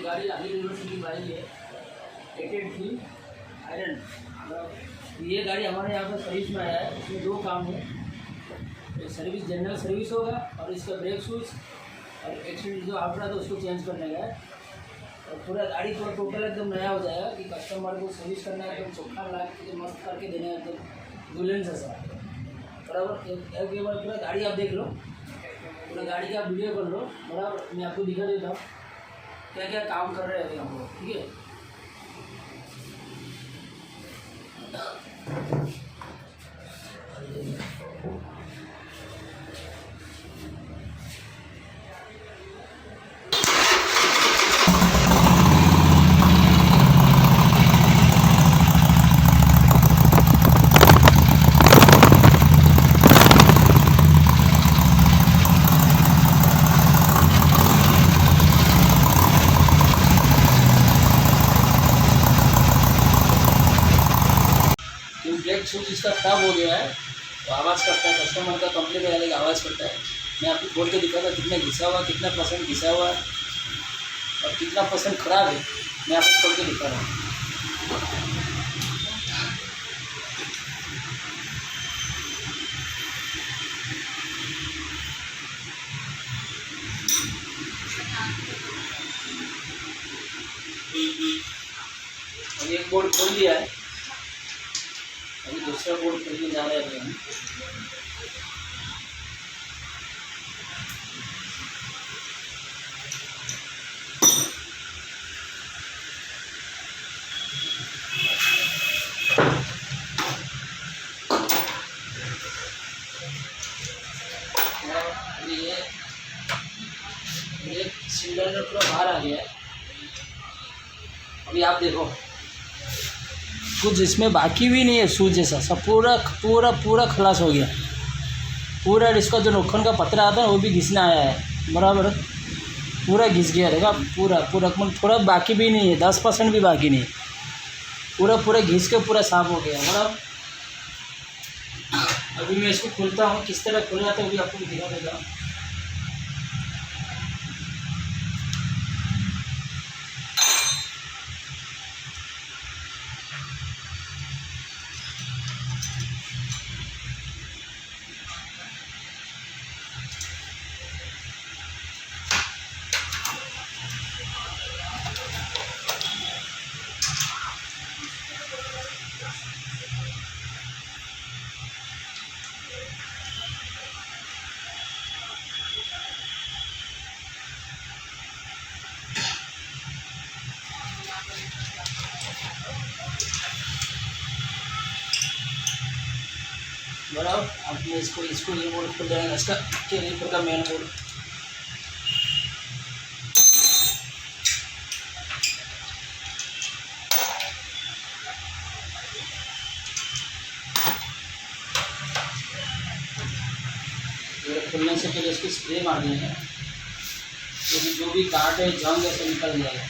गाड़ी आगे यूनिवर्सिटी की गाड़ी है 883 आयरन। ये गाड़ी हमारे यहाँ पर सर्विस में आया है। इसमें दो काम है, सर्विस जनरल सर्विस होगा और इसका ब्रेक शूज और एक्सीडेंट जो आउट रहा था उसको चेंज करने का है। और पूरा गाड़ी पूरा टोटल एकदम नया हो जाएगा कि कस्टमर को सर्विस करना है एकदम चोखा ला के मस्त करके देना है एकदम दुल्हन से साथ बराबर। एक बार पूरा गाड़ी आप देख लो, पूरा गाड़ी का वीडियो कर लो बराबर। मैं आपको दिखा देता हूँ क्या क्या काम कर रहे हैं अभी हम लोग, ठीक है। ब्रेक शूज इसका खराब हो गया है तो आवाज़ करता है, कस्टमर का कंप्लेंट आने की आवाज़ करता है। मैं आपको बोल के दिखाता कितना घिसा हुआ, कितना परसेंट घिसा हुआ है और कितना परसेंट खराब है, मैं आपको खोल के दिखा रहा हूँ। अभी एक बोर्ड खोल दिया है, अभी दूसरा बोर्ड खोलने जा रहे हैं हम। ये सिलेंडर पूरा बाहर आ गया है। अभी आप देखो कुछ इसमें बाकी भी नहीं है, सूज जैसा सब पूरा पूरा पूरा खलास हो गया। पूरा इसका जो नोखन का पतरा आता है वो भी घिसना आया है बराबर, पूरा घिस गया रहेगा पूरा पूरा। मतलब थोड़ा बाकी भी नहीं है, 10% भी बाकी नहीं, पूरा पूरा घिस के पूरा साफ हो गया बराबर। अभी मैं इसको खोलता हूँ, किस तरह खोला था वो भी आपको दिखा देता हूँ। बराबर आपने इसको ये बोर्ड खोल जाएगा, इसका कैलिपर का मेन बोर्ड। खुलने से पहले इसको स्प्रे मार देंगे क्योंकि जो भी काट है जंग ऐसे निकल जाएगा।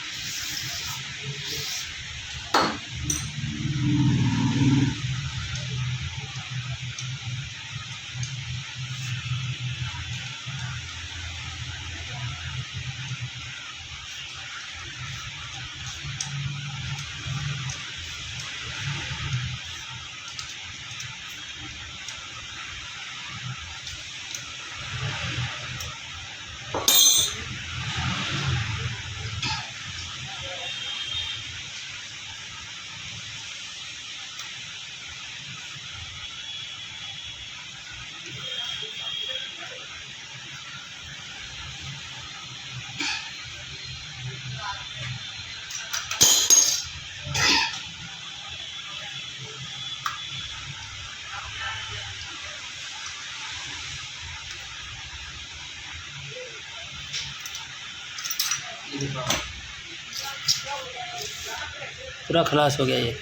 पूरा खलास हो गया ये,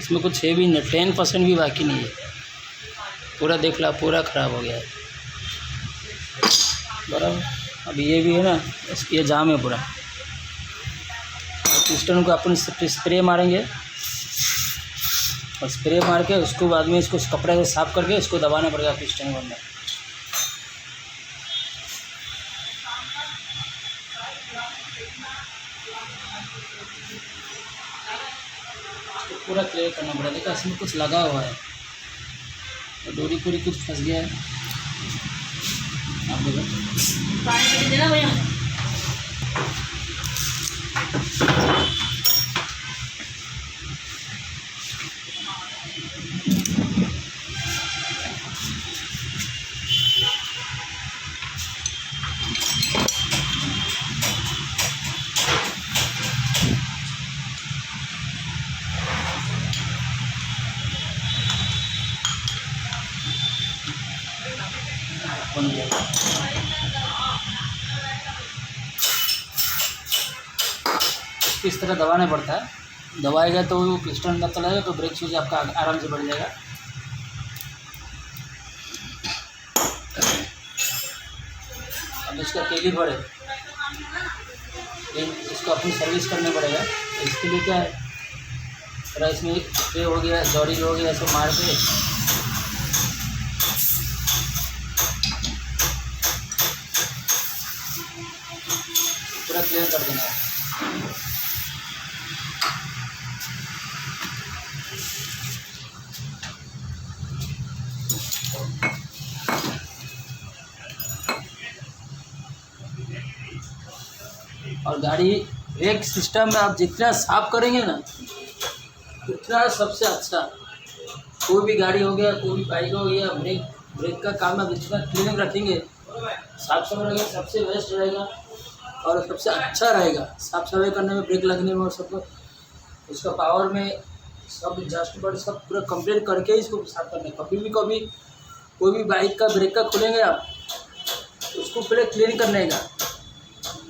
इसमें कुछ है भी नहीं, 10% भी बाकी नहीं है। पूरा देख ला पूरा ख़राब हो गया है बराबर। अभी ये भी है ना, ये जाम है पूरा। पिस्टन को अपन स्प्रे मारेंगे और स्प्रे मार के उसको बाद में इसको कपड़े से साफ करके इसको दबाना पड़ेगा पिस्टन के अंदर। इसको पूरा क्लियर करना पड़ा। देखो इसमें कुछ लगा हुआ है, तो डोरी पूरी कुछ फंस गया है। आप देखो पानी देना भैया। इस तरह दबाना पड़ता है, दबाएगा तो वो पिस्टन अंदर चला जाएगा, तो ब्रेक शूज आपका आराम से बढ़ जाएगा। अब इसका कैलिपर है, इसको अपनी सर्विस करना पड़ेगा। तो इसके लिए क्या है, थोड़ा इसमें ये हो गया, जॉरी हो गया, ऐसे मार के पूरा क्लियर कर देना है। और गाड़ी ब्रेक सिस्टम में आप जितना साफ करेंगे ना, उतना सबसे अच्छा। कोई भी गाड़ी हो गया, कोई भी बाइक हो गया, ब्रेक का काम आप जितना क्लीन रखेंगे, साफ सफाई रखेंगे, सबसे बेस्ट रहेगा और सबसे अच्छा रहेगा। साफ सफाई करने में, ब्रेक लगने में और सब इसका पावर में सब एडजस्ट पर सब पूरा कंप्लीट करके इसको साफ करना है। कभी भी कोई भी बाइक का ब्रेक का खोलेंगे आप, उसको पहले क्लीन करने का,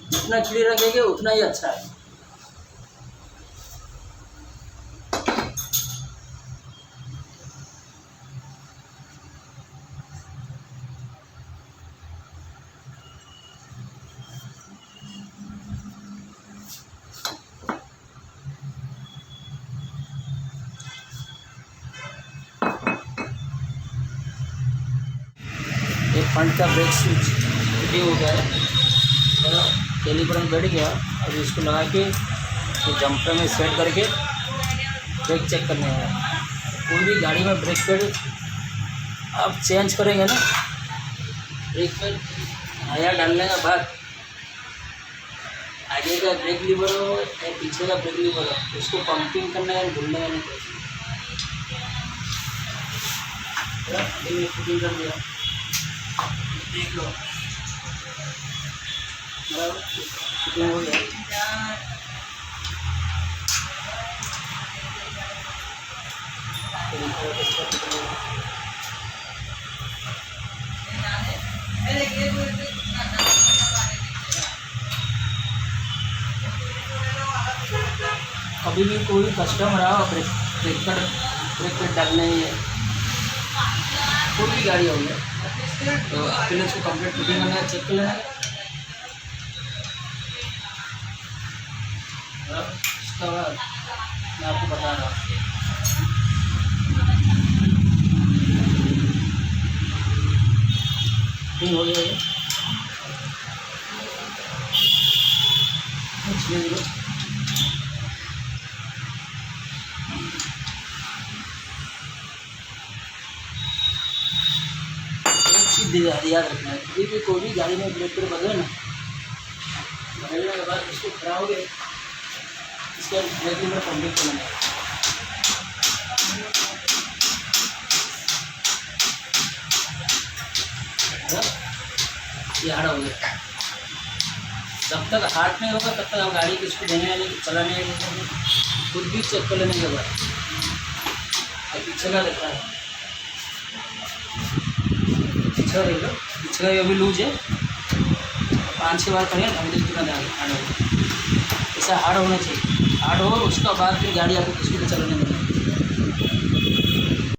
जितना क्लीन रखेंगे उतना ही अच्छा है। ये फ्रंट का ब्रेक स्विच फिटिंग हो गया है, कैलिपर में बैठ गया। अब इसको लगा के ये जंपर में सेट करके ब्रेक चेक करने है। कोई भी गाड़ी में ब्रेक पैड आप चेंज करेंगे ना, ब्रेक पैड नया डालने के बाद आगे का ब्रेक लीवर हो या पीछे का ब्रेक लीवर हो, उसको पंपिंग करना है, भूलने का नहीं। फिटिंग कर दिया, देख लो फिटिंग हो गया। कभी भी कोई कस्टमर आओ, ब्रेक पैड डालने ही है, कोई भी गाड़ी हो गया, तो पहले उसको कंप्लीट फिटिंग करना है, चेक कर लेना है। उसका बाद मैं आपको बता रहा हूँ, फिटिंग हो गया है। याद रखना है, कभी भी कोई भी गाड़ी में ब्रेक पैड बदले ना, बदलने के बाद इसको खड़ा हो गया, इसका ब्रेक लीवर कंप्लीट करना है। ये हार्ड हो गया, जब तक हार्ड नहीं होगा तब तक आप गाड़ी को इसको देने वाले चलाने वाले खुद भी चेक कर लेने के बाद पीछे का देखा है, पीछे देख लो, पीछे का ये भी लूज है, 5-6 बार करें ढंग से पूरा हार्ड हो, ऐसा हार्ड होना चाहिए। हार्ड हो उसका बाद फिर गाड़ी आपको किसी को चलाने देना।